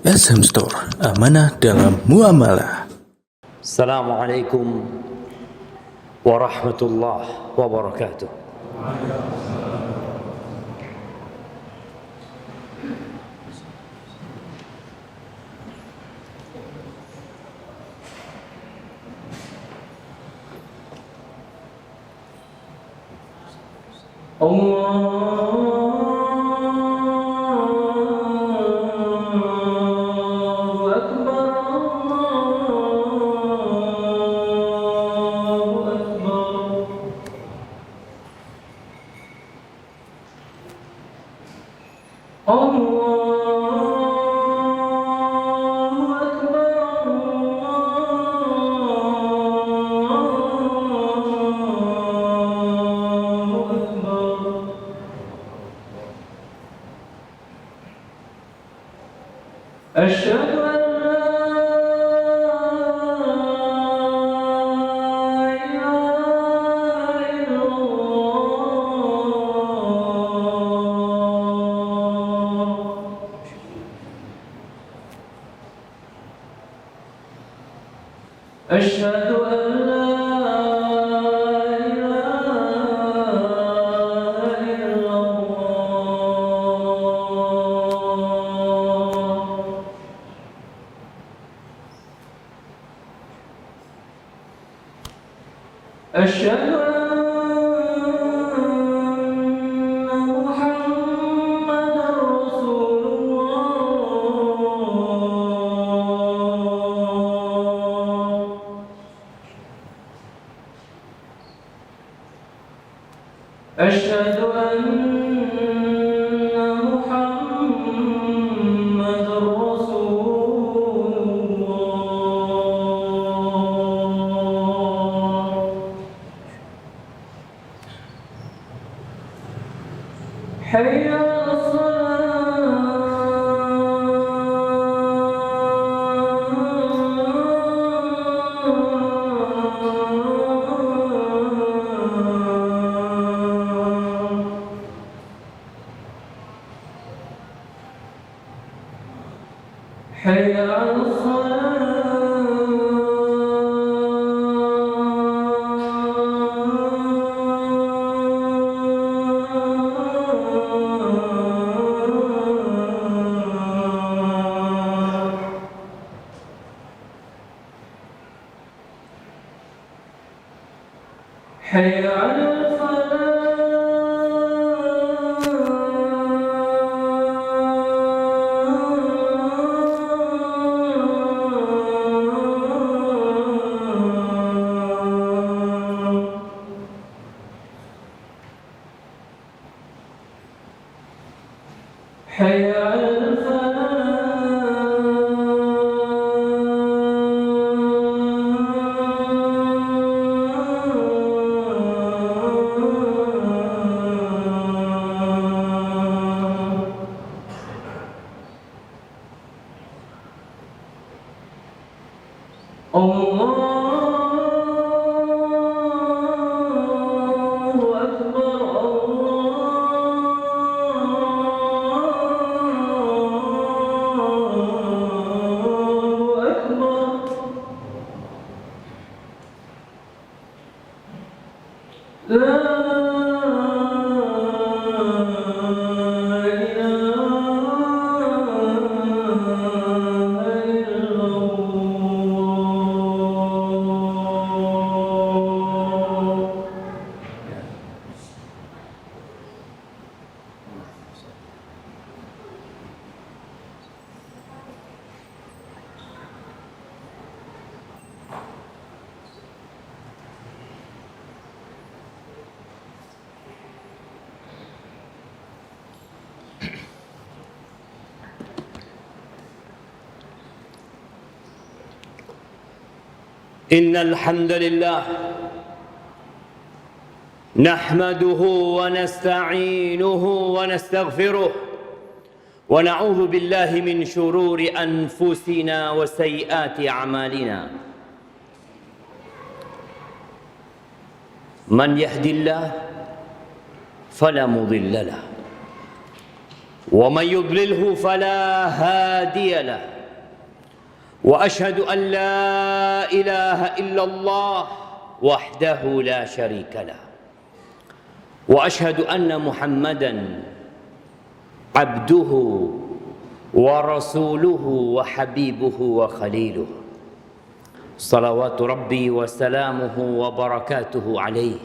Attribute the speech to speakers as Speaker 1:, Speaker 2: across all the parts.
Speaker 1: SM Store, amanah dalam muamalah.
Speaker 2: Assalamualaikum warahmatullahi wabarakatuh.
Speaker 3: أشهد أن لا إله إلا الله. أشهد أن لا إله إلا الله. أشهد أن محمدًا رسول الله. أشهد أن محمدًا رسول الله. حي على الصلاة. حي على الصلاة. حي على الفلاح. حي على الفلاح. الله أكبر. الله أكبر. لا إله إلا الله.
Speaker 2: إن الحمد لله نحمده ونستعينه ونستغفره ونعوذ بالله من شرور أنفسنا وسيئات أعمالنا. من يهد الله فلا مضل له ومن يضلله فلا هادي له وأشهد أن لا إله إلا الله وحده لا شريك له وأشهد أن محمدا عبده ورسوله وحبيبه وخليله صلوات ربي وسلامه وبركاته عليه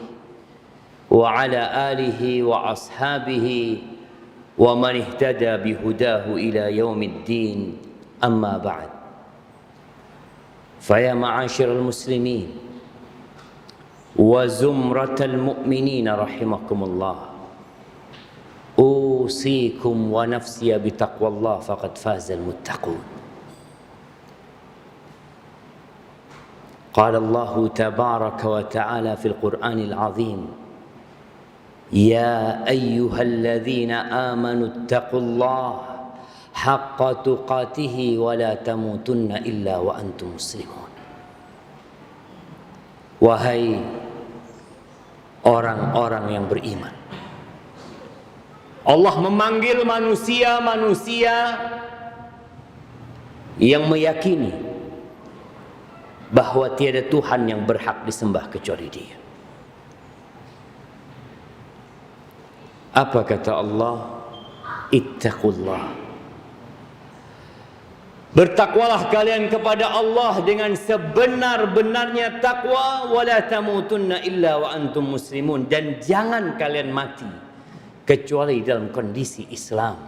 Speaker 2: وعلى آله وأصحابه ومن اهتدى بهداه إلى يوم الدين أما بعد فيا معاشر المسلمين وزمرة المؤمنين رحمكم الله أوصيكم ونفسي بتقوى الله فقد فاز المتقون. قال الله تبارك وتعالى في القرآن العظيم يا أيها الذين آمنوا اتقوا الله حق تقاته ولا تموتن إلا وأنتم مسلمون. Wahai orang-orang yang beriman, Allah memanggil manusia-manusia yang meyakini bahwa tiada Tuhan yang berhak disembah kecuali Dia. Apa kata Allah? Ittaqullah. Bertakwalah kalian kepada Allah dengan sebenar-benarnya takwa, wala tamutunna illa wa antum muslimun, dan jangan kalian mati kecuali dalam kondisi Islam.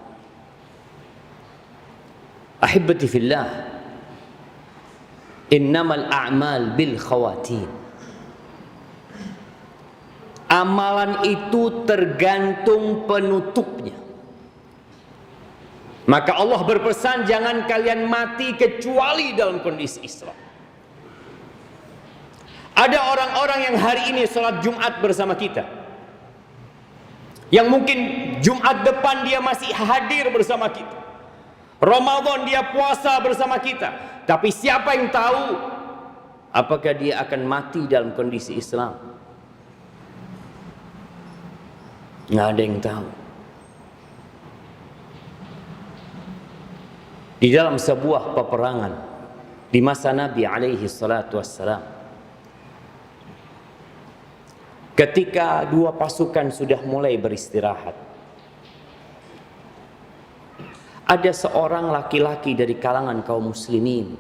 Speaker 2: Ahibbati fillah, innamal a'mal bil khawatim. Amalan itu tergantung penutupnya. Maka Allah berpesan jangan kalian mati kecuali dalam kondisi Islam. Ada orang-orang yang hari ini sholat Jumat bersama kita, yang mungkin Jumat depan dia masih hadir bersama kita, Ramadan dia puasa bersama kita. Tapi siapa yang tahu apakah dia akan mati dalam kondisi Islam? Nggak ada yang tahu. Di dalam sebuah peperangan di masa Nabi alaihi salatu wassalam, ketika dua pasukan sudah mulai beristirahat, ada seorang laki-laki dari kalangan kaum muslimin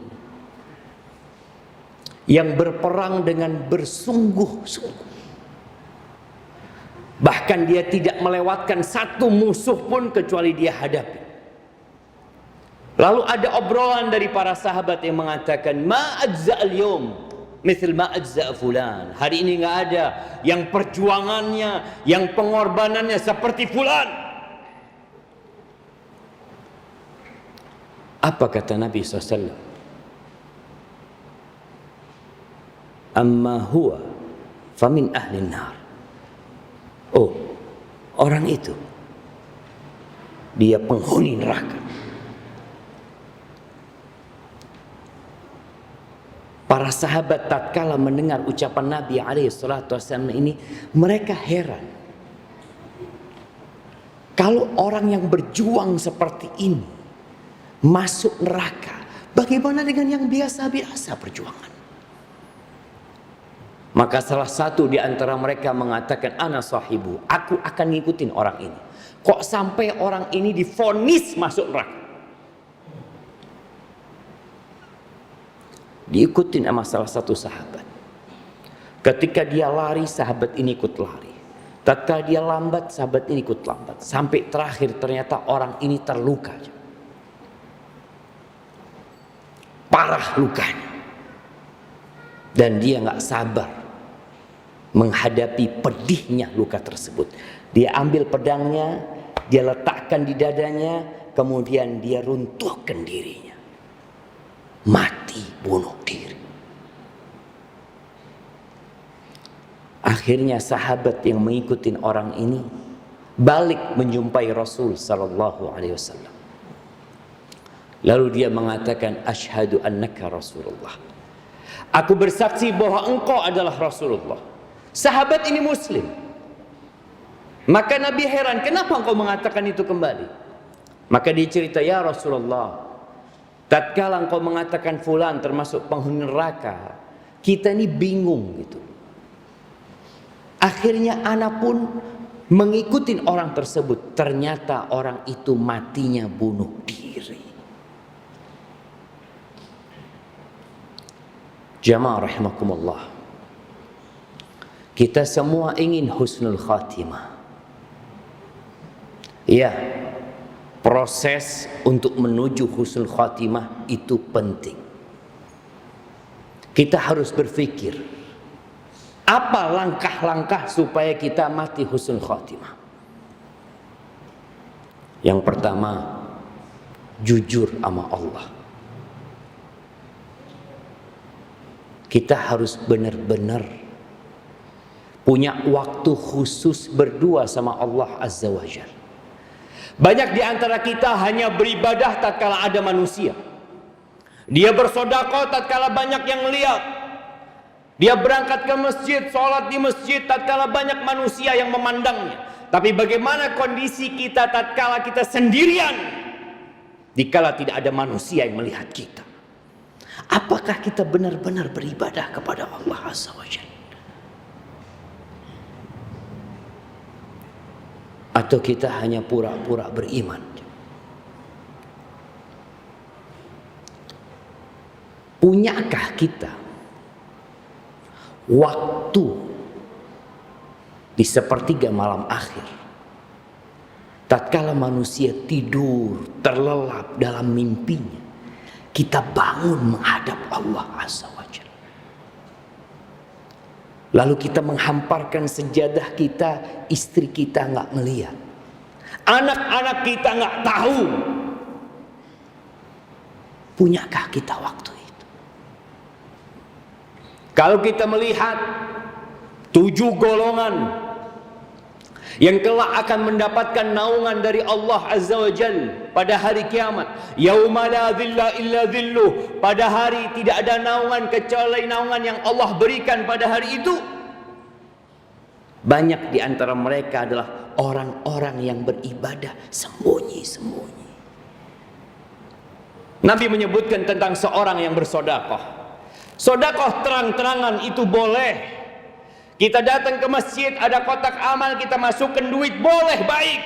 Speaker 2: yang berperang dengan bersungguh-sungguh. Bahkan dia tidak melewatkan satu musuh pun kecuali dia hadapi. Lalu ada obrolan dari para sahabat yang mengatakan, ma ajza'al yawm misal ma ajza' fulan. Hari ini enggak ada yang perjuangannya, yang pengorbanannya seperti fulan. Apa kata Nabi SAW? Amma huwa famin ahlin nar. Oh, orang itu dia penghuni neraka. Para sahabat tatkala mendengar ucapan Nabi SAW ini, mereka heran. Kalau orang yang berjuang seperti ini masuk neraka, bagaimana dengan yang biasa-biasa perjuangan? Maka salah satu di antara mereka mengatakan, ana sahibu, aku akan ngikutin orang ini. Kok sampai orang ini divonis masuk neraka? Diikutin sama salah satu sahabat. Ketika dia lari, sahabat ini ikut lari. Tatkala dia lambat, sahabat ini ikut lambat. Sampai terakhir ternyata orang ini terluka. Parah lukanya. Dan dia nggak sabar menghadapi pedihnya luka tersebut. Dia ambil pedangnya, dia letakkan di dadanya, kemudian dia runtuhkan dirinya. Mati bunuh diri. Akhirnya sahabat yang mengikuti orang ini balik menjumpai Rasul sallallahu alaihi wasallam. Lalu dia mengatakan, asyhadu annaka Rasulullah. Aku bersaksi bahwa engkau adalah Rasulullah. Sahabat ini muslim. Maka Nabi heran, kenapa engkau mengatakan itu kembali? Maka dia cerita, ya Rasulullah, tatkala engkau mengatakan fulan termasuk penghuni neraka, kita ini bingung gitu. Akhirnya anak pun mengikuti orang tersebut. Ternyata orang itu matinya bunuh diri. Jamaah rahimakumullah, kita semua ingin husnul khatimah. Ya, proses untuk menuju husnul khatimah itu penting. Kita harus berpikir, apa langkah-langkah supaya kita mati husnul khatimah? Yang pertama, jujur sama Allah. Kita harus benar-benar punya waktu khusus berdua sama Allah Azza wa Jalla. Banyak di antara kita hanya beribadah tatkala ada manusia. Dia bersedekah tatkala banyak yang lihat. Dia berangkat ke masjid, sholat di masjid tatkala banyak manusia yang memandangnya. Tapi bagaimana kondisi kita tatkala kita sendirian, dikala tidak ada manusia yang melihat kita? Apakah kita benar-benar beribadah kepada Allah Azza wa Jalla? Atau kita hanya pura-pura beriman? Punyakah kita waktu di sepertiga malam akhir, tatkala manusia tidur terlelap dalam mimpinya, kita bangun menghadap Allah Azza wa Jalla. Lalu kita menghamparkan sejadah kita, istri kita nggak melihat, anak-anak kita nggak tahu. Punyakah kita waktu itu? Kalau kita melihat 7 golongan yang kelak akan mendapatkan naungan dari Allah Azza wa Jalla pada hari kiamat, yauma la dhilla illa dhilluh, pada hari tidak ada naungan kecuali naungan yang Allah berikan pada hari itu. Banyak di antara mereka adalah orang-orang yang beribadah sembunyi-sembunyi. Nabi menyebutkan tentang seorang yang bersedekah. Sedekah terang-terangan itu boleh. Kita datang ke masjid, ada kotak amal, kita masukkan duit, boleh, baik,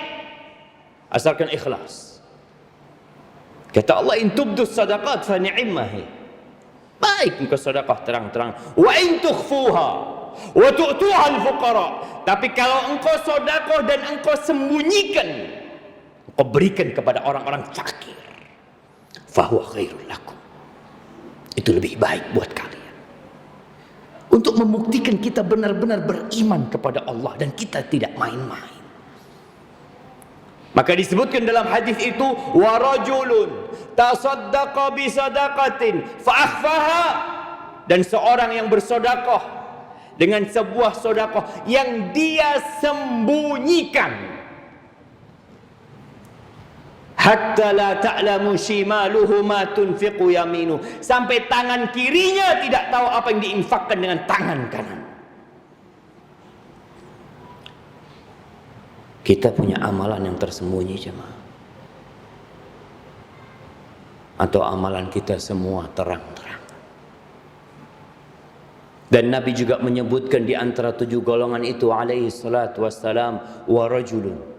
Speaker 2: asalkan ikhlas. Kata Allah, in tubdus sadaqat fa ni'mahi, baik engkau sedekah terang-terang. Wa in tukhfuha wa tu'tuha al-fuqara, tapi kalau engkau sedekah dan engkau sembunyikan, engkau berikan kepada orang-orang fakir, fa huwa khairul lakum, itu lebih baik buat kalian. Untuk membuktikan kita benar-benar beriman kepada Allah dan kita tidak main-main. Maka disebutkan dalam hadis itu, wa rajulun tasaddaqa bi sadaqatin fa akhfaha, dan seorang yang bersedekah dengan sebuah sedekah yang dia sembunyikan, hatta la ta'lamu shimaluhu ma tunfiqu yaminu, sampai tangan kirinya tidak tahu apa yang diinfakkan dengan tangan kanan. Kita punya amalan yang tersembunyi, jemaah, atau amalan kita semua terang-terang? Dan Nabi juga menyebutkan di antara 7 golongan itu alaihi salatu wassalam, wa rajulun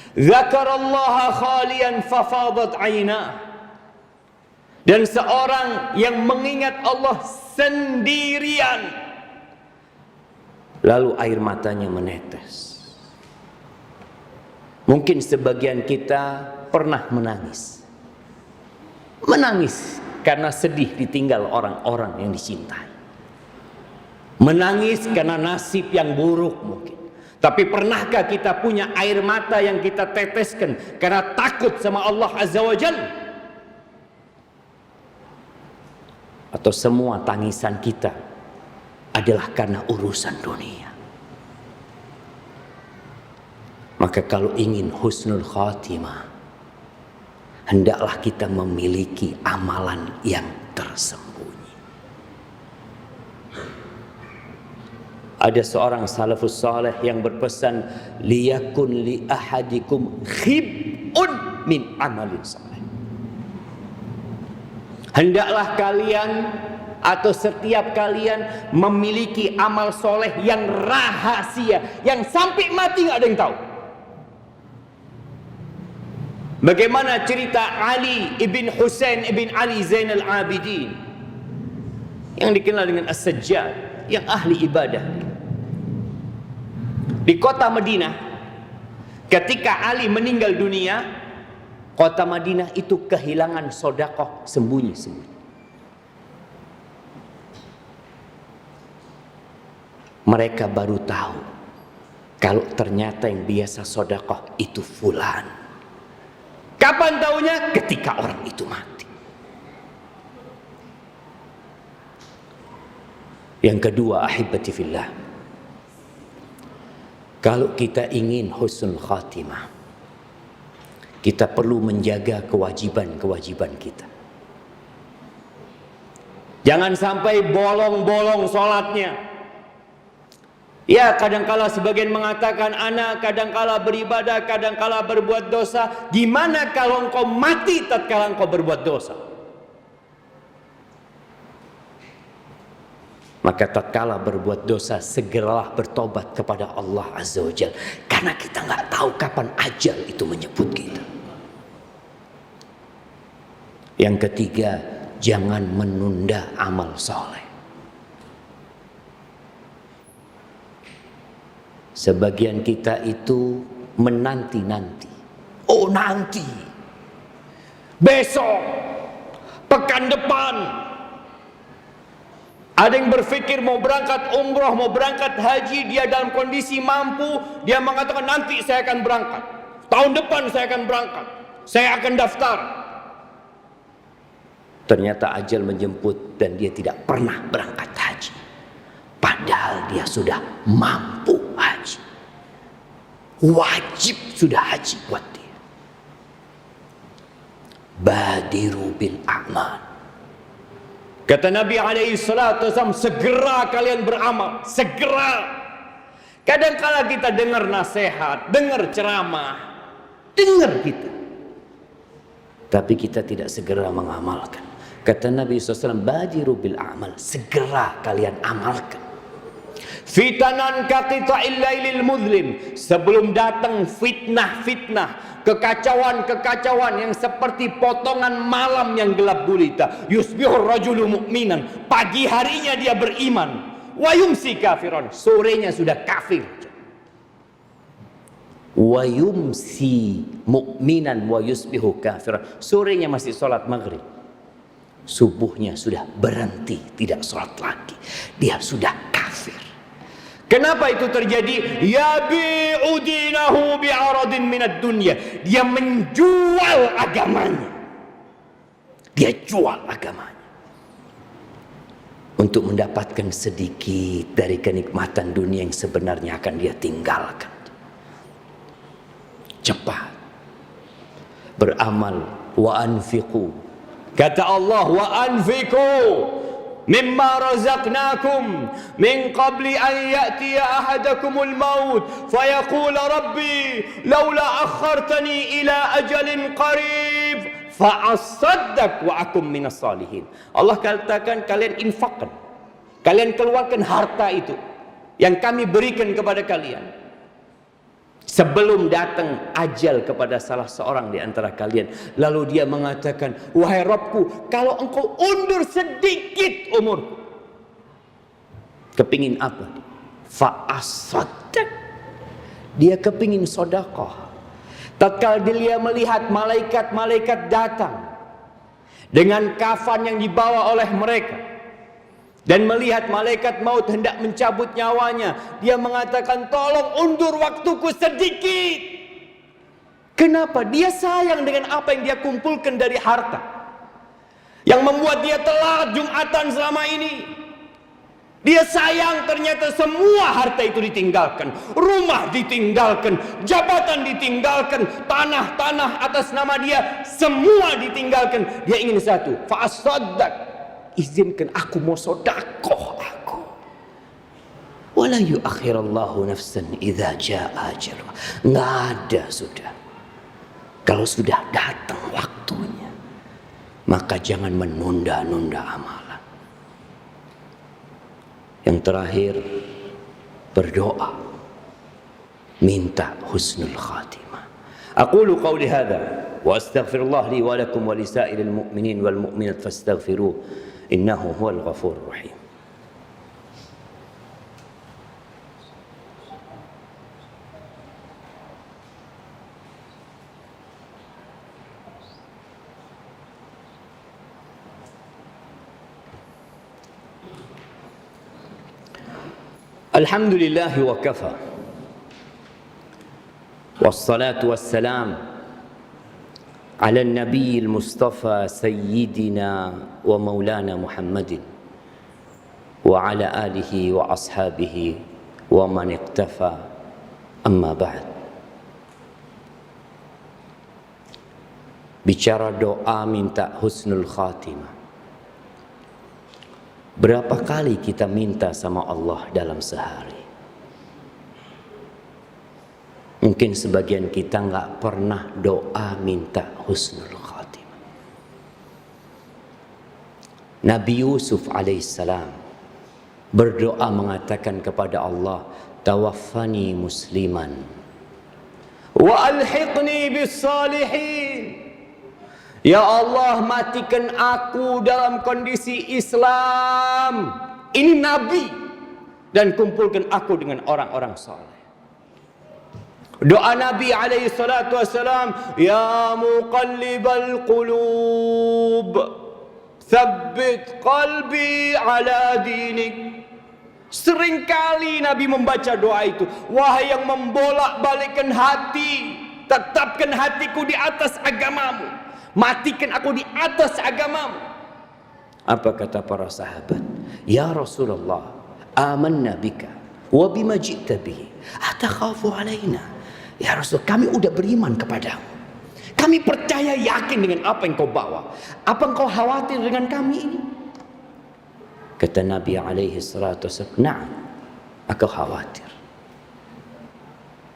Speaker 2: dzakarallaha khalian fafadat ainah, dan seorang yang mengingat Allah sendirian lalu air matanya menetes. Mungkin sebagian kita pernah menangis karena sedih ditinggal orang-orang yang dicintai, menangis karena nasib yang buruk mungkin. Tapi pernahkah kita punya air mata yang kita teteskan karena takut sama Allah Azza wa Jalla? Atau semua tangisan kita adalah karena urusan dunia? Maka kalau ingin husnul khatimah, hendaklah kita memiliki amalan yang tersembunyi. Ada seorang salafus saleh yang berpesan, liyakun li ahadikum khib'un min amalin saleh. Hendaklah kalian atau setiap kalian memiliki amal soleh yang rahasia, yang sampai mati nggak ada yang tahu. Bagaimana cerita Ali ibn Husain ibn Ali Zainal Abidin yang dikenal dengan As-Sajjad, yang ahli ibadah di kota Madinah. Ketika Ali meninggal dunia, kota Madinah itu kehilangan sedekah sembunyi-sembunyi. Mereka baru tahu kalau ternyata yang biasa sedekah itu fulan. Kapan taunya? Ketika orang itu mati. Yang kedua, ahibati fillah, kalau kita ingin husnul khatimah, kita perlu menjaga kewajiban-kewajiban kita. Jangan sampai bolong-bolong sholatnya. Ya, kadangkala sebagian mengatakan, ana kadangkala beribadah, kadangkala berbuat dosa. Gimana kalau engkau mati tatkala engkau berbuat dosa? Maka tatkala berbuat dosa, segeralah bertobat kepada Allah Azza wa Jalla. Karena kita nggak tahu kapan ajal itu menyebut kita. Yang ketiga, jangan menunda amal soleh. Sebagian kita itu menanti-nanti. Oh, nanti, besok, pekan depan. Ada yang berpikir mau berangkat umroh, mau berangkat haji, dia dalam kondisi mampu, dia mengatakan nanti saya akan berangkat, tahun depan saya akan berangkat, saya akan daftar. Ternyata ajal menjemput dan dia tidak pernah berangkat haji. Padahal dia sudah mampu haji. Wajib sudah haji buat dia. Badiru bil a'mal. Kata Nabi SAW, segera kalian beramal. Segera. Kadang-kala kita dengar nasihat, dengar ceramah, dengar kita, tapi kita tidak segera mengamalkan. Kata Nabi SAW, badiru bil a'mal. Segera kalian amalkan. Fitanan kaqita'il lailil muzlim. Sebelum datang fitnah-fitnah, kekacauan-kekacauan yang seperti potongan malam yang gelap gulita. Yusbihur rajulu mu'minan. Pagi harinya dia beriman. Wa yumsi kafiran. Sorenya sudah kafir. Wa yumsi mu'minan wa yusbihu kafiran. Sorenya masih sholat maghrib. Subuhnya sudah berhenti, tidak sholat lagi. Dia sudah kafir. Kenapa itu terjadi? Yabi'u dinahu bi'aradin minad dunya. Dia menjual agamanya. Dia jual agamanya untuk mendapatkan sedikit dari kenikmatan dunia yang sebenarnya akan dia tinggalkan. Cepat beramal. Wa anfiqu. Kata Allah, wa anfiqu mimma razaqnakum min qabli an ya'tiya ahadakumul maut fayaqul rabbi laula akhartani ila ajalin qarib fa'asaddaq wa akum minas salihin. Allah katakan kalian infakkan, kalian keluarkan harta itu yang kami berikan kepada kalian sebelum datang ajal kepada salah seorang di antara kalian. Lalu dia mengatakan, wahai Rabbku, kalau engkau undur sedikit umurku. Kepingin apa? Fa'asaddaq. Dia kepingin sedekah. Tatkala dia melihat malaikat-malaikat datang dengan kafan yang dibawa oleh mereka, dan melihat malaikat maut hendak mencabut nyawanya, dia mengatakan, tolong undur waktuku sedikit. Kenapa? Dia sayang dengan apa yang dia kumpulkan dari harta, yang membuat dia telat Jumatan selama ini. Dia sayang, ternyata semua harta itu ditinggalkan. Rumah ditinggalkan, jabatan ditinggalkan, tanah-tanah atas nama dia semua ditinggalkan. Dia ingin satu, fa'asaddaq. Izinkan aku mau sedekah aku. Wala yuakhirallahu nafsan idza jaa ajaluha. Enggak ada sudah. Kalau sudah datang waktunya, maka jangan menunda-nunda amalan. Yang terakhir, berdoa, minta husnul khatimah. Aqulu qawli hadha wa astaghfirullah li wa lakum wa lisa'iril mu'minin wal mu'minat fastaghfiruh innahu huwal ghafurur rahim. Alhamdulillah wa kafa. Wassalatu wassalam ala nabiyil mustafa sayyidina wa maulana Muhammadin wa ala alihi wa ashabihi wa man iqtafa, amma ba'd. Bicara doa minta husnul khatimah, berapa kali kita minta sama Allah dalam sehari? Mungkin sebagian kita nggak pernah doa minta husnul khatimah. Nabi Yusuf alaihissalam berdoa mengatakan kepada Allah, tawaffani musliman wa alhiqni bis salihin. Ya Allah, matikan aku dalam kondisi Islam. Ini Nabi. Dan kumpulkan aku dengan orang-orang saleh. Doa Nabi alaihi salatu wassalam, ya muqallibal qulub, tsabbit qalbi ala dinik. Seringkali Nabi membaca doa itu. Wahai yang membolak-balikkan hati, tetapkan hatiku di atas agamamu. Matikan aku di atas agamamu. Apa kata para sahabat? Ya Rasulullah, amanna bika wa bima ji'ta bihi, atakhafu alaina. Ya Rasul, kami udah beriman kepadamu. Kami percaya yakin dengan apa yang kau bawa. Apa engkau khawatir dengan kami ini? Kata Nabi alaihi salatu wasallam, na'am, aku khawatir.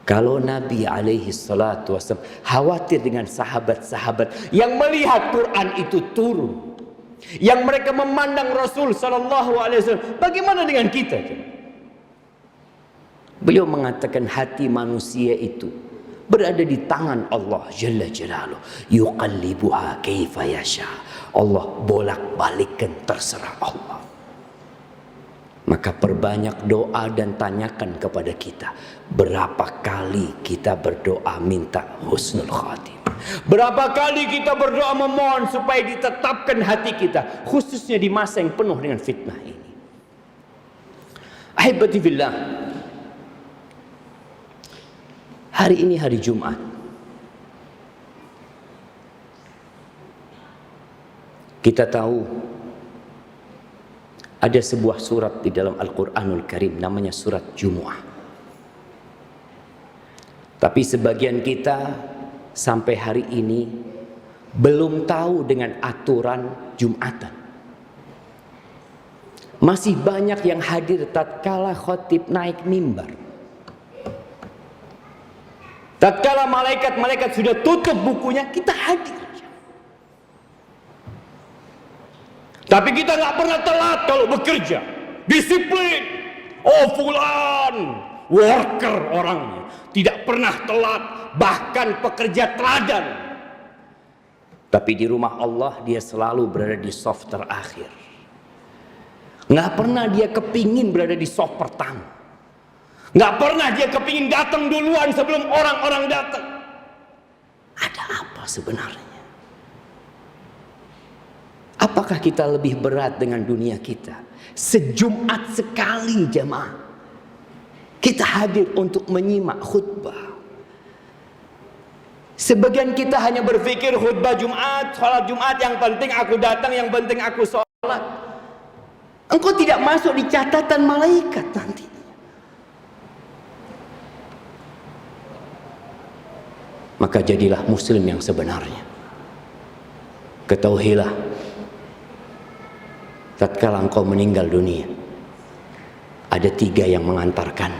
Speaker 2: Kalau Nabi alaihi salatu wasallam khawatir dengan sahabat-sahabat yang melihat Quran itu turun, yang mereka memandang Rasul sallallahu alaihi wasallam, bagaimana dengan kita? Beliau mengatakan hati manusia itu berada di tangan Allah Jalla Jalaluh, yuqallibuha kaifa yasha. Allah bolak-balikkan, terserah Allah. Maka perbanyak doa dan tanyakan kepada kita, berapa kali kita berdoa minta husnul khatimah? Berapa kali kita berdoa memohon supaya ditetapkan hati kita, khususnya di masa yang penuh dengan fitnah ini. Ahibati fillah, hari ini hari Jumat. Kita tahu ada sebuah surat di dalam Al-Quranul Karim, namanya surat Jumu'ah. Tapi sebagian kita sampai hari ini belum tahu dengan aturan Jumatan. Masih banyak yang hadir tatkala khotib naik mimbar. Tatkala malaikat-malaikat sudah tutup bukunya, kita hadir. Tapi kita nggak pernah telat kalau bekerja. Disiplin. Oh, fulan worker orangnya, tidak pernah telat, bahkan pekerja teladan. Tapi di rumah Allah dia selalu berada di saf terakhir. Nggak pernah dia kepingin berada di saf pertama. Nggak pernah dia kepingin datang duluan sebelum orang-orang datang. Ada apa sebenarnya? Apakah kita lebih berat dengan dunia kita? Sejumat sekali jemaah kita hadir untuk menyimak khutbah. Sebagian kita hanya berpikir khutbah Jumat, sholat Jumat, yang penting aku datang, yang penting aku sholat. Engkau tidak masuk di catatan malaikat nanti. Maka jadilah muslim yang sebenarnya. Ketahuilah, tatkala engkau meninggal dunia, ada 3 yang mengantarkan: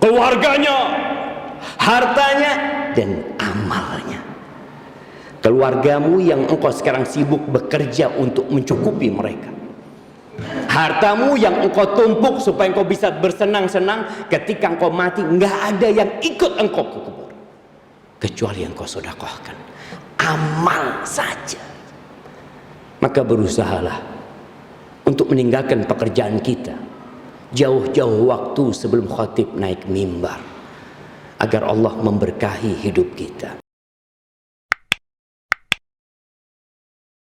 Speaker 2: keluarganya, hartanya, dan amal. amalnya. Keluargamu yang engkau sekarang sibuk bekerja untuk mencukupi mereka. Hartamu yang engkau tumpuk supaya engkau bisa bersenang-senang, ketika engkau mati nggak ada yang ikut engkau ke kubur kecuali yang engkau sedekahkan. Amal saja. Maka berusahalah untuk meninggalkan pekerjaan kita jauh-jauh waktu sebelum khatib naik mimbar, agar Allah memberkahi hidup kita.